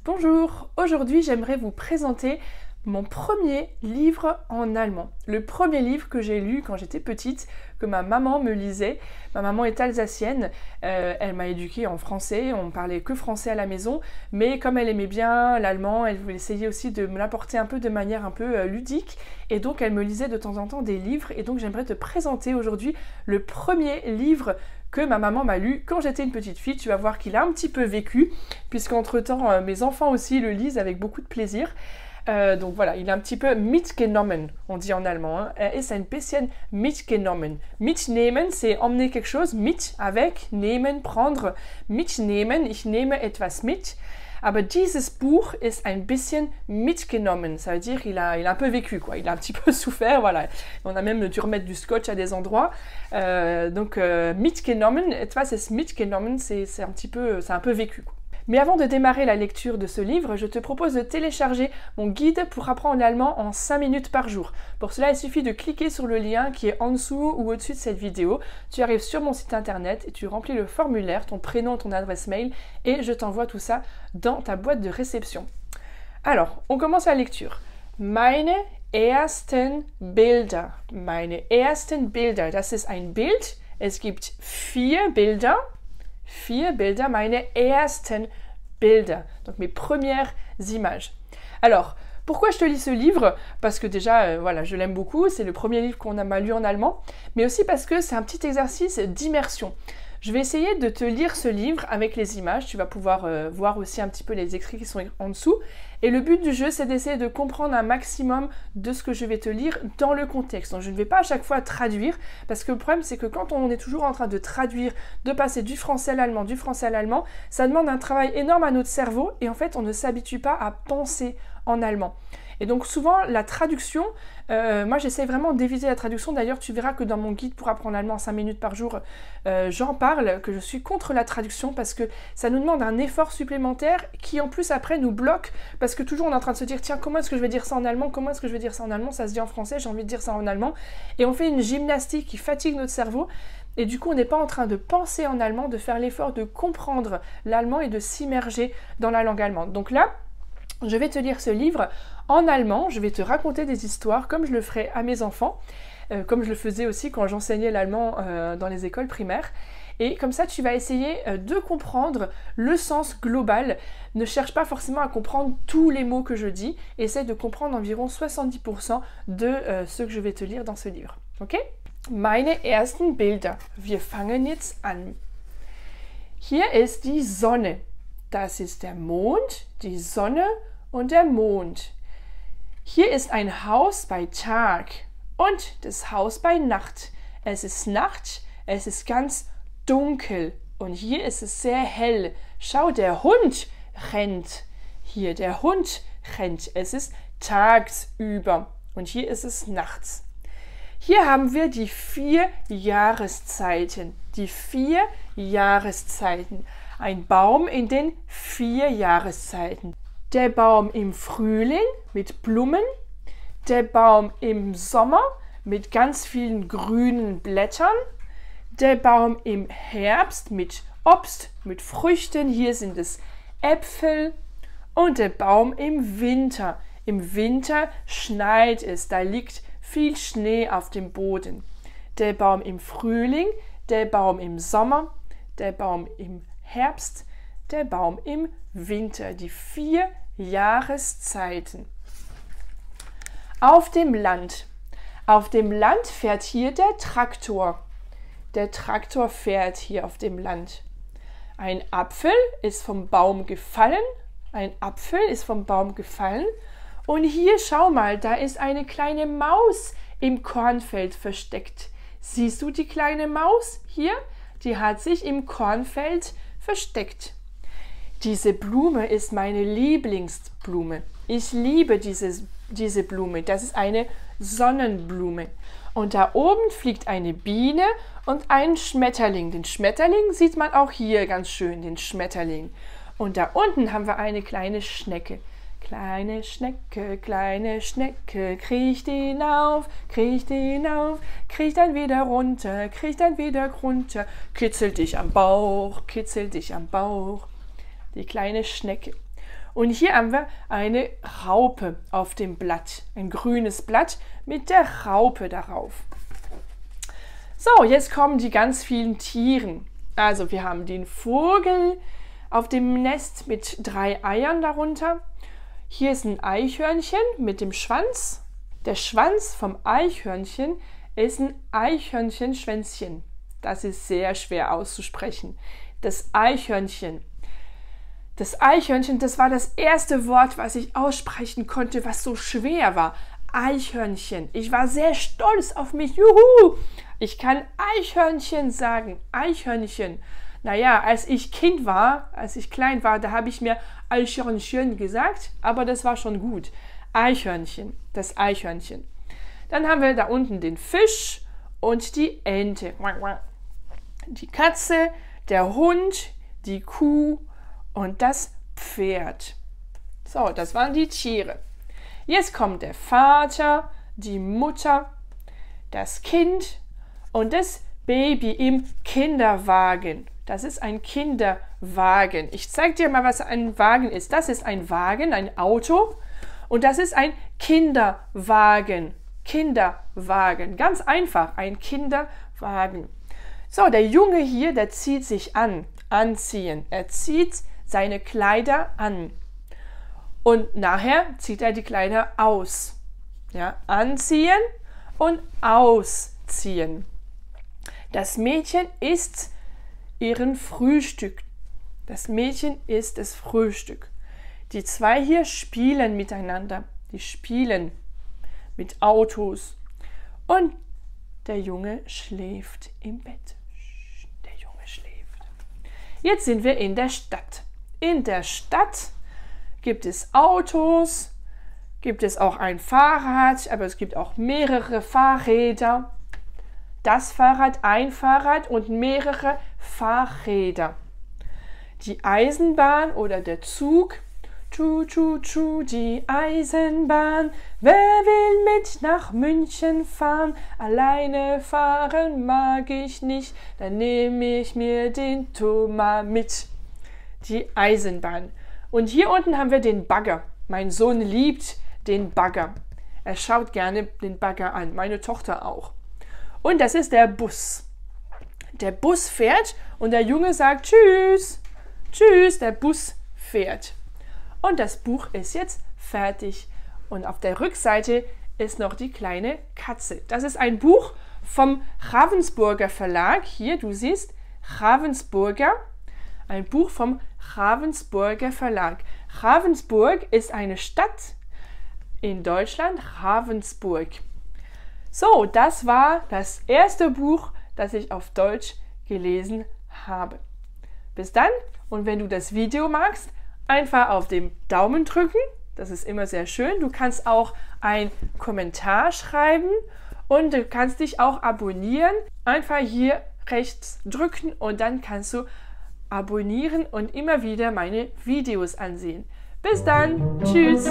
Bonjour, aujourd'hui j'aimerais vous présenter mon premier livre en allemand. Le premier livre que j'ai lu quand j'étais petite, que ma maman me lisait. Ma maman est alsacienne, elle m'a éduquée en français, on ne parlait que français à la maison, mais comme elle aimait bien l'allemand, elle voulait essayer aussi de me l'apporter un peu de manière un peu ludique, et donc elle me lisait de temps en temps des livres, et donc j'aimerais te présenter aujourd'hui le premier livre que ma maman m'a lu quand j'étais une petite fille. Tu vas voir qu'il a un petit peu vécu, puisqu'entre-temps mes enfants aussi le lisent avec beaucoup de plaisir. Donc voilà, il est un petit peu mitgenommen, on dit en allemand. Hein. Ist ein bisschen mitgenommen. Mitnehmen, c'est emmener quelque chose, mit, avec, nehmen, prendre. Mitnehmen, ich nehme etwas mit. Aber dieses Buch ist ein bisschen mitgenommen. Ça veut dire qu'il a un peu vécu, quoi. Il a un petit peu souffert, voilà. On a même dû remettre du scotch à des endroits. Mitgenommen, etwas ist mitgenommen, c'est un peu vécu, quoi. Mais avant de démarrer la lecture de ce livre, je te propose de télécharger mon guide pour apprendre l'allemand en 5 minutes par jour. Pour cela, il suffit de cliquer sur le lien qui est en dessous ou au-dessus de cette vidéo. Tu arrives sur mon site internet et tu remplis le formulaire, ton prénom, ton adresse mail, et je t'envoie tout ça dans ta boîte de réception. Alors, on commence la lecture. Meine ersten Bilder. Meine ersten Bilder. Das ist ein Bild. Es gibt 4 Bilder. 4 Bilder, meine ersten Bilder, donc mes premières images. Alors, pourquoi je te lis ce livre? Parce que déjà, voilà, je l'aime beaucoup, c'est le premier livre qu'on m'a lu en allemand, mais aussi parce que c'est un petit exercice d'immersion. Je vais essayer de te lire ce livre avec les images, tu vas pouvoir voir aussi un petit peu les écrits qui sont en dessous. Et le but du jeu, c'est d'essayer de comprendre un maximum de ce que je vais te lire dans le contexte. Donc je ne vais pas à chaque fois traduire, parce que le problème, c'est que quand on est toujours en train de traduire, de passer du français à l'allemand, ça demande un travail énorme à notre cerveau, et en fait, on ne s'habitue pas à penser en allemand. Et donc souvent, la traduction, moi j'essaie vraiment d'éviter la traduction. D'ailleurs, tu verras que dans mon guide pour apprendre l'allemand en 5 minutes par jour, j'en parle, que je suis contre la traduction parce que ça nous demande un effort supplémentaire qui en plus après nous bloque parce que toujours on est en train de se dire tiens, comment est-ce que je vais dire ça en allemand? Comment est-ce que je vais dire ça en allemand? Ça se dit en français, j'ai envie de dire ça en allemand. Et on fait une gymnastique qui fatigue notre cerveau. Et du coup, on n'est pas en train de penser en allemand, de faire l'effort de comprendre l'allemand et de s'immerger dans la langue allemande. Donc là, je vais te lire ce livre en allemand, je vais te raconter des histoires comme je le ferai à mes enfants, comme je le faisais aussi quand j'enseignais l'allemand dans les écoles primaires. Et comme ça, tu vas essayer de comprendre le sens global. Ne cherche pas forcément à comprendre tous les mots que je dis. Essaye de comprendre environ 70% de ce que je vais te lire dans ce livre. Ok? Meine ersten Bilder. Wir fangen jetzt an. Hier ist die Sonne. Das ist der Mond, die Sonne und der Mond. Hier ist ein Haus bei Tag und das Haus bei Nacht. Es ist Nacht, es ist ganz dunkel und hier ist es sehr hell. Schau, der Hund rennt. Hier, der Hund rennt. Es ist tagsüber und hier ist es nachts. Hier haben wir die 4 Jahreszeiten. Die 4 Jahreszeiten. Ein Baum in den 4 Jahreszeiten. Der Baum im Frühling mit Blumen, der Baum im Sommer mit ganz vielen grünen Blättern, der Baum im Herbst mit Obst, mit Früchten, hier sind es Äpfel, und der Baum im Winter. Im Winter schneit es, da liegt viel Schnee auf dem Boden. Der Baum im Frühling, der Baum im Sommer, der Baum im Herbst, der Baum im Winter, die 4 Jahreszeiten. Auf dem Land. Auf dem Land fährt hier der Traktor. Der Traktor fährt hier auf dem Land. Ein Apfel ist vom Baum gefallen. Ein Apfel ist vom Baum gefallen. Und hier, schau mal, da ist eine kleine Maus im Kornfeld versteckt. Siehst du die kleine Maus hier? Die hat sich im Kornfeld versteckt. Diese Blume ist meine Lieblingsblume. Ich liebe diese Blume. Das ist eine Sonnenblume. Und da oben fliegt eine Biene und ein Schmetterling. Den Schmetterling sieht man auch hier ganz schön, den Schmetterling. Und da unten haben wir eine kleine Schnecke. Kleine Schnecke, kriecht hinauf, kriecht dann wieder runter, kitzelt dich am Bauch, Die kleine Schnecke. Und hier haben wir eine Raupe auf dem Blatt. Ein grünes Blatt mit der Raupe darauf. So, jetzt kommen die ganz vielen Tieren. Also wir haben den Vogel auf dem Nest mit 3 Eiern darunter. Hier ist ein Eichhörnchen mit dem Schwanz. Der Schwanz vom Eichhörnchen ist ein Eichhörnchenschwänzchen. Das ist sehr schwer auszusprechen. Das Eichhörnchen. Das Eichhörnchen, das war das erste Wort, was ich aussprechen konnte, was so schwer war. Eichhörnchen. Ich war sehr stolz auf mich. Juhu! Ich kann Eichhörnchen sagen. Eichhörnchen. Naja, als ich Kind war, als ich klein war, da habe ich mir Eichhörnchen gesagt, aber das war schon gut. Eichhörnchen, das Eichhörnchen. Dann haben wir da unten den Fisch und die Ente. Die Katze, der Hund, die Kuh und das Pferd. So, das waren die Tiere. Jetzt kommt der Vater, die Mutter, das Kind und das Baby im Kinderwagen. Das ist ein Kinderwagen. Ich zeige dir mal, was ein Wagen ist. Das ist ein Wagen, ein Auto. Und das ist ein Kinderwagen. Kinderwagen. Ganz einfach, ein Kinderwagen. So, der Junge hier, der zieht sich an. Anziehen. Er zieht seine Kleider an. Und nachher zieht er die Kleider aus. Ja, anziehen und ausziehen. Das Mädchen isst ihren Frühstück. Das Mädchen isst das Frühstück. Die 2 hier spielen miteinander. Die spielen mit Autos. Und der Junge schläft im Bett. Der Junge schläft. Jetzt sind wir in der Stadt. In der Stadt gibt es Autos, gibt es auch ein Fahrrad, aber es gibt auch mehrere Fahrräder. Das Fahrrad, ein Fahrrad und mehrere Fahrräder. Die Eisenbahn oder der Zug. Die Eisenbahn. Wer will mit nach München fahren? Alleine fahren mag ich nicht, dann nehme ich mir den Thomas mit. Die Eisenbahn. Und hier unten haben wir den Bagger. Mein Sohn liebt den Bagger. Er schaut gerne den Bagger an. Meine Tochter auch. Und das ist der Bus. Der Bus fährt und der Junge sagt Tschüss. Tschüss, der Bus fährt. Und das Buch ist jetzt fertig. Und auf der Rückseite ist noch die kleine Katze. Das ist ein Buch vom Ravensburger Verlag. Hier, du siehst, Ravensburger. Ein Buch vom Ravensburger Verlag. Ravensburg ist eine Stadt in Deutschland, Ravensburg. So, das war das erste Buch, das ich auf Deutsch gelesen habe. Bis dann und wenn du das Video magst, einfach auf den Daumen drücken. Das ist immer sehr schön. Du kannst auch einen Kommentar schreiben und du kannst dich auch abonnieren. Einfach hier rechts drücken und dann kannst du abonnieren und immer wieder meine Videos ansehen. Bis dann. Tschüss.